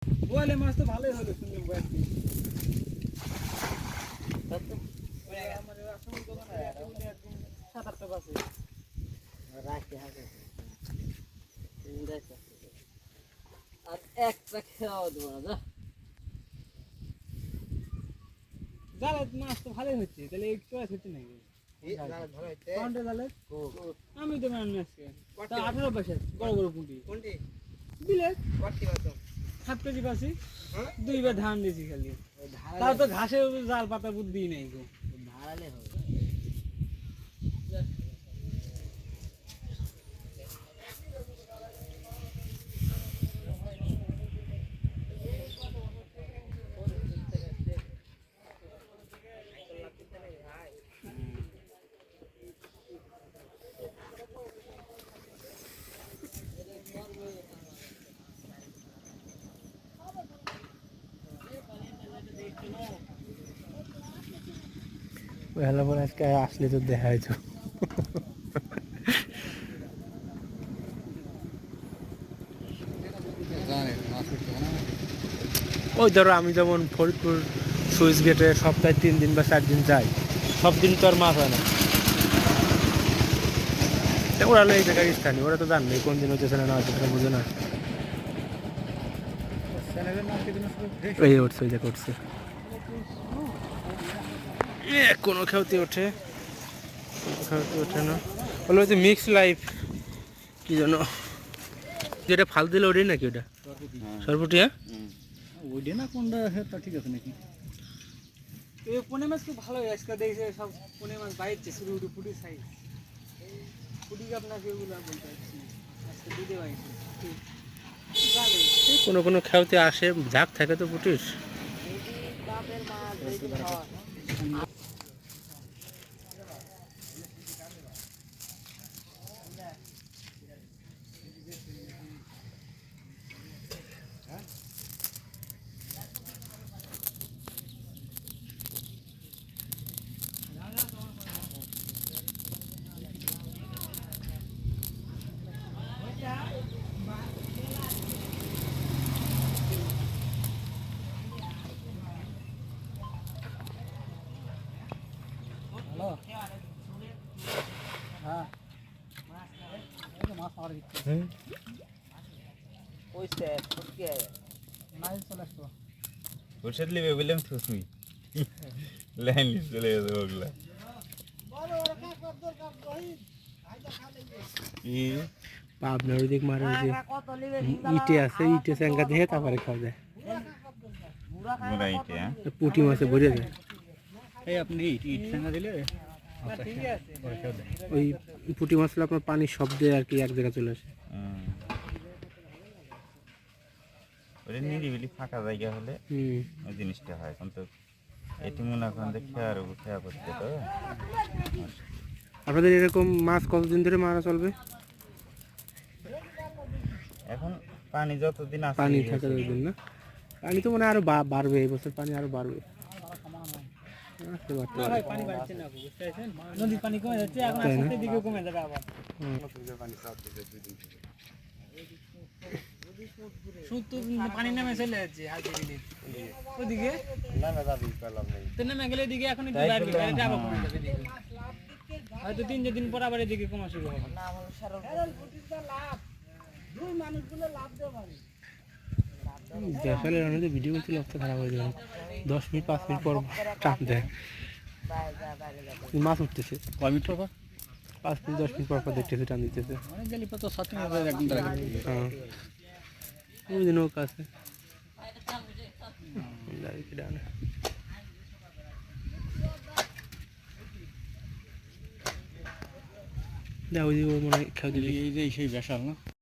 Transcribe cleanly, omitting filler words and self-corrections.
বোয়ালে মাছ তো ভালোই হলো শুনলাম কয়েকটি। সাত আটটা বাজে আর একটা খেয়াও দেবো না যা। জালে মাছ তো ভালোই হচ্ছে, তাহলে একটু হচ্ছে নাকি আমি তো মান আজকে 18 পাশে বড় বড় পুঁটি দিলে 7 কেজি পাচ্ছি, দুইবার ধান দিয়েছি খালি। তাও তো ঘাসে জাল পাতা বুদ্ধি নেই গো। ধারালে হবে। হলো পরে আজকে আসলে তো দেখা হইতো। ওই ধরো আমি যেমন ফরিদপুর সুইচ গেটে সপ্তাহে 3 দিন বা 4 দিন যাই, সব দিন তো আর মাছ হয় না। ওরা হলো এই জায়গায় স্থানীয়, ওরা তো জানবে কোন দিন হচ্ছে না হচ্ছে, সেটা বুঝে না। এই উঠছে, ওই জায়গা উঠছে, কোনো খেতে ওঠে, খেতে ওঠে না। বলো যে মিক্স লাইফ কি জানো, যেটা ফাল দিলে ওটাই নাকি ওটা সরপুটি? হ্যাঁ ওইটা না কোনটা, হ্যাঁ তা ঠিক আছে নাকি। এই পোনে মাছ খুব ভালো আজকে দেখছে, সব পোনে মাছ বাইরছে শুরু উঠে ফুটি সাইজ ফুটি আপনাকে ওগুলো বলতে পারছি আজকে দিতে পারছি। কোনো কোনো খেতে আসে, ঝাঁক থাকে তো পুটির। বাপের মাছ যেদিন হয় কইছে ফুটকে নাই চলে আসতো ওষুধ লিবে বললাম তো তুই লাইন চলে যাবে ওগুলা আপনার ওইদিক মারে যে ইটে আছে, ইটে চ্যাঙ্গা দিয়ে তারপরে খাওয়া যায়। মোরাইতে হ্যাঁ পুঁটি মাছে ভরে যায়। এই আপনি ইট ইট ঠেঙ্গা দিলে ঠিক আছে। ওই পুঁটি মাছগুলো আপনার পানির শব্দে আর কি এক জায়গায় চলে আসে। ওটা নিরিবিলি ফাঁকা জায়গা হলে ওই জিনিসটা হয়, কিন্তু এটি মনে করেন যে খেয়ার উপর খেয়া করতে তো। আপনাদের এরকম মাছ কতদিন ধরে মারা চলবে? এখন পানি যতদিন আছে পানি থাকে ততদিন না? পানি তো মানে আরো বাড়বে, এই বছর পানি আরো বাড়বে। পানি বাড়ছে না, বুঝতে পারছেন? নদীর পানি কমে যাচ্ছে, এখন আস্তে দিকে কমে যাবে আবার। পানি নামে চলে যাচ্ছে ওদিকে তো নেমে গেলে এদিকে এখন একটু বাড়বে, এটা আবার কমে যাবে এদিকে। হয়তো 3-4 দিন পর আবার এদিকে কমা শুরু হবে। দেখালে রান্নাতে ভিডিও করতে অবস্থা খারাপ হয়ে যাবে। 10 মিনিট 5 মিনিট পর টান দেয়, মাছ উঠতেছে। কয় মিনিট পর 5 মিনিট 10 মিনিট পর দেখতেছে, টান দিতেছে। অনেক গেলি তো 7 মিনিট একদম দাঁড়া। হ্যাঁ ওই দিন নৌকা আছে ডানে। ওই মনে হয় খেয়ে দিবি, এই যে সেই বেশাল না।